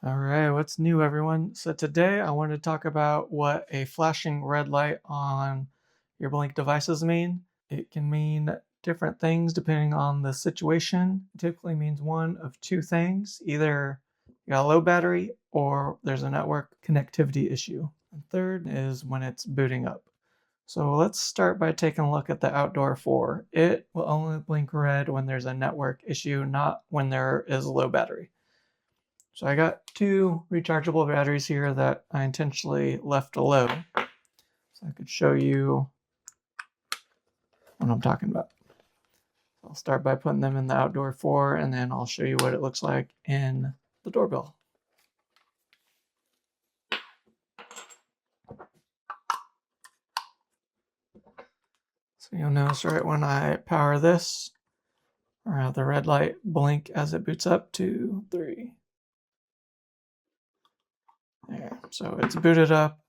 All right, what's new, everyone? So today I want to talk about what a flashing red light on your Blink devices mean. It can mean different things depending on the situation. It typically means one of two things. Either you got a low battery or there's a network connectivity issue. And third is when it's booting up. So let's start by taking a look at the Outdoor 4. It will only blink red when there's a network issue, not when there is a low battery. So I got two rechargeable batteries here that I intentionally left low, so I could show you what I'm talking about. I'll start by putting them in the Outdoor 4, and then I'll show you what it looks like in the doorbell. So you'll notice right when I power this, or have the red light blink as it boots up. 2, 3. There. So it's booted up.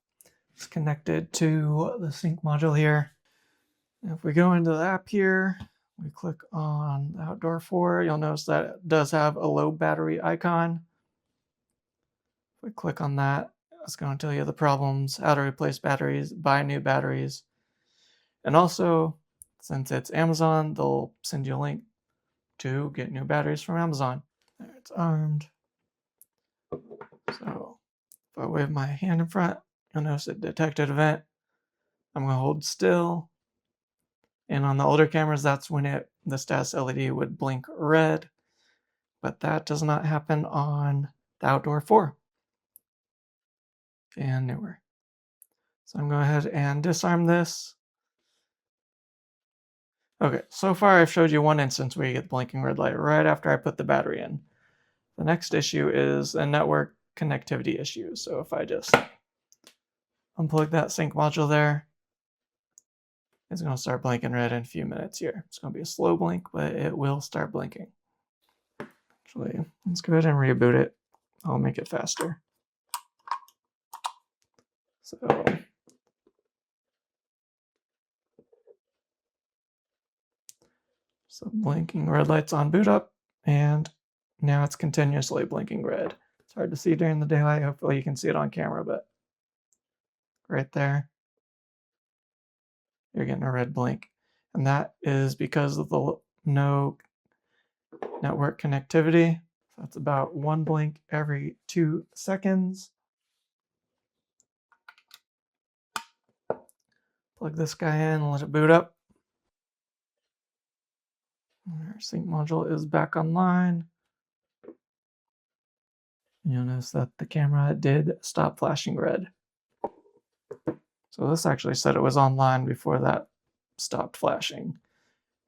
It's connected to the sync module here. If we go into the app here, we click on the Outdoor 4, you'll notice that it does have a low battery icon. If we click on that, it's going to tell you the problems, how to replace batteries, buy new batteries. And also, since it's Amazon, they'll send you a link to get new batteries from Amazon. There, it's armed. So if I wave my hand in front, you'll notice it detected event. I'm going to hold still. And on the older cameras, that's when the status LED would blink red, but that does not happen on the Outdoor 4 and newer. So I'm going to go ahead and disarm this. Okay, so far I've showed you one instance where you get the blinking red light right after I put the battery in. The next issue is a network connectivity issue. So if I just unplug that sync module there, it's going to start blinking red in a few minutes here. It's going to be a slow blink, but it will start blinking. Actually, let's go ahead and reboot it. I'll make it faster. So blinking red lights on boot up, and now it's continuously blinking red. It's hard to see during the daylight. Hopefully you can see it on camera, but right there, you're getting a red blink. And that is because of the no network connectivity. So that's about one blink every 2 seconds. Plug this guy in and let it boot up. Our sync module is back online. You'll notice that the camera did stop flashing red. So this actually said it was online before that stopped flashing.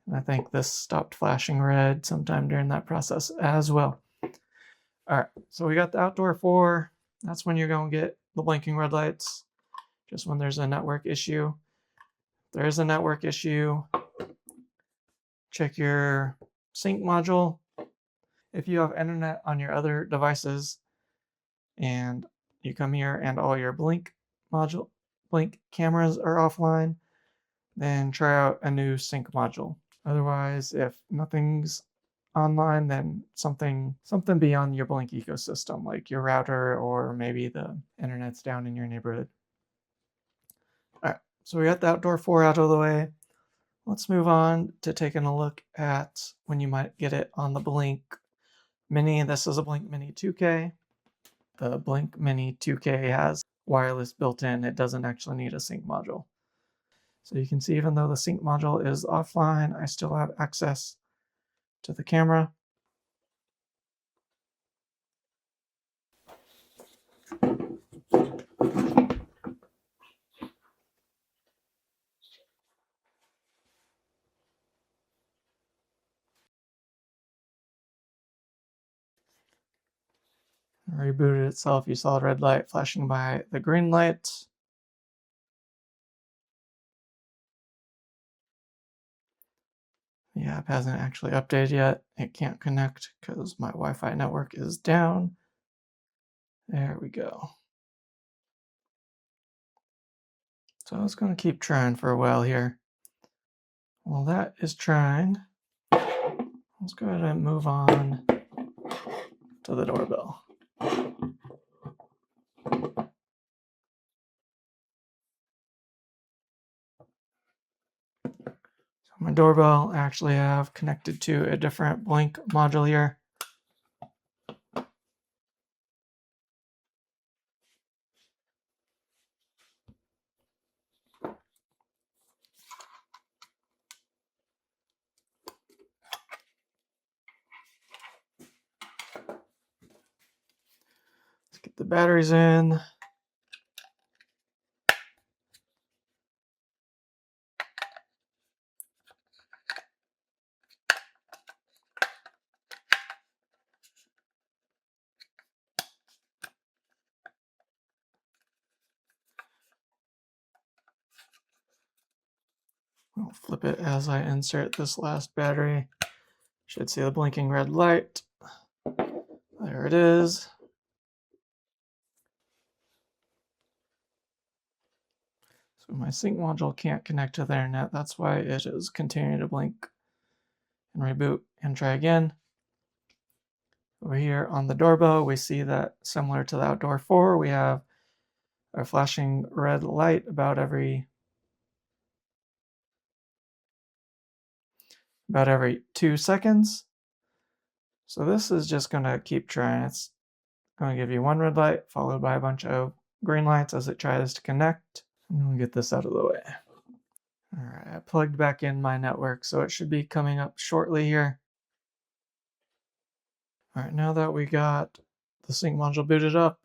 And I think this stopped flashing red sometime during that process as well. All right, so we got the Outdoor 4. That's when you're going to get the blinking red lights, just when there's a network issue. If there is a network issue, check your sync module. If you have internet on your other devices and you come here and all your Blink cameras are offline, then try out a new sync module. Otherwise, if nothing's online, then something beyond your Blink ecosystem, like your router or maybe the internet's down in your neighborhood. All right, so we got the Outdoor 4 out of the way. Let's move on to taking a look at when you might get it on the Blink Mini. This is a Blink Mini 2K. The Blink Mini 2K has wireless built in. It doesn't actually need a sync module. So you can see even though the sync module is offline, I still have access to the camera. Rebooted itself, you saw the red light flashing by the green light. The app hasn't actually updated yet. It can't connect because my Wi-Fi network is down. There we go. So I was going to keep trying for a while here. While that is trying, let's go ahead and move on to the doorbell. doorbell I actually have connected to a different Blink module here. Let's get the batteries in. I'll flip it as I insert this last battery. Should see the blinking red light. There it is. So my sync module can't connect to the internet. That's why it is continuing to blink and reboot and try again. Over here on the doorbell, we see that similar to the outdoor 4, we have a flashing red light about every 2 seconds. So this is just going to keep trying. It's going to give you one red light followed by a bunch of green lights as it tries to connect. And we'll get this out of the way. All right, I plugged back in my network, so it should be coming up shortly here. All right, now that we got the sync module booted up,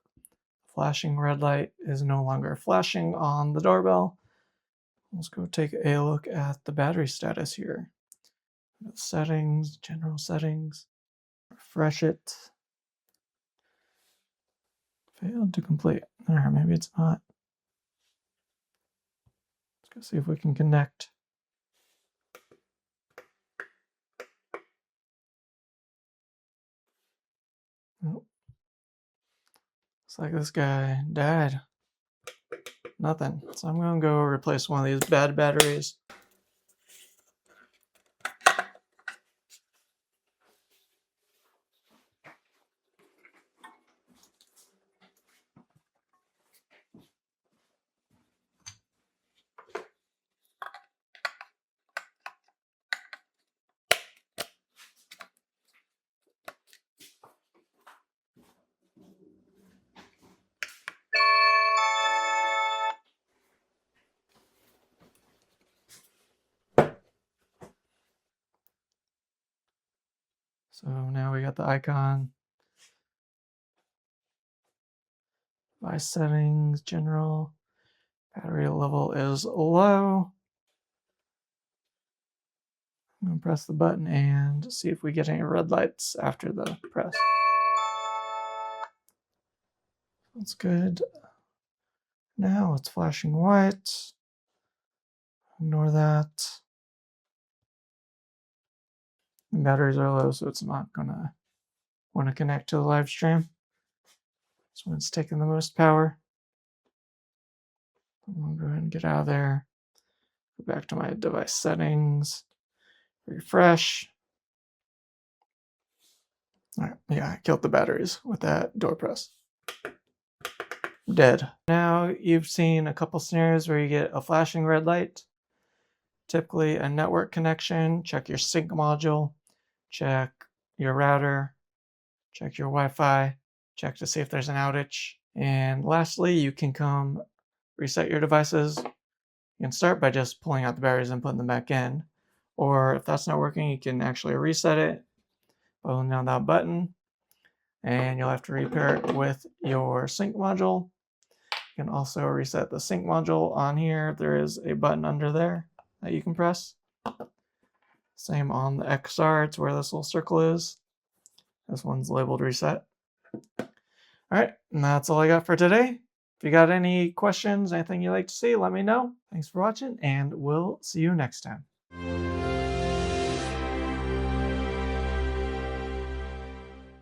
flashing red light is no longer flashing on the doorbell. Let's go take a look at the battery status here. Settings, general settings, refresh it. Failed to complete. Or maybe it's not. Let's go see if we can connect. Nope. Looks like this guy died. Nothing. So I'm going to go replace one of these bad batteries. So now we got the icon. Device settings, general. Battery level is low. I'm going to press the button and see if we get any red lights after the press. That's good. Now it's flashing white. Ignore that. The batteries are low, so it's not going to want to connect to the live stream. This one's taking the most power. I'm going to go ahead and get out of there. Go back to my device settings. Refresh. All right, yeah, I killed the batteries with that door press. Dead. Now you've seen a couple scenarios where you get a flashing red light. Typically a network connection. Check your sync module. Check your router. Check your Wi-Fi. Check to see if there's an outage. And lastly, you can come reset your devices. You can start by just pulling out the batteries and putting them back in. Or if that's not working, you can actually reset it by holding down that button. And you'll have to repair it with your sync module. You can also reset the sync module on here. There is a button under there that you can press. Same on the XR, it's where this little circle is. This one's labeled reset. All right, and that's all I got for today. If you got any questions, anything you'd like to see, let me know. Thanks for watching, and we'll see you next time.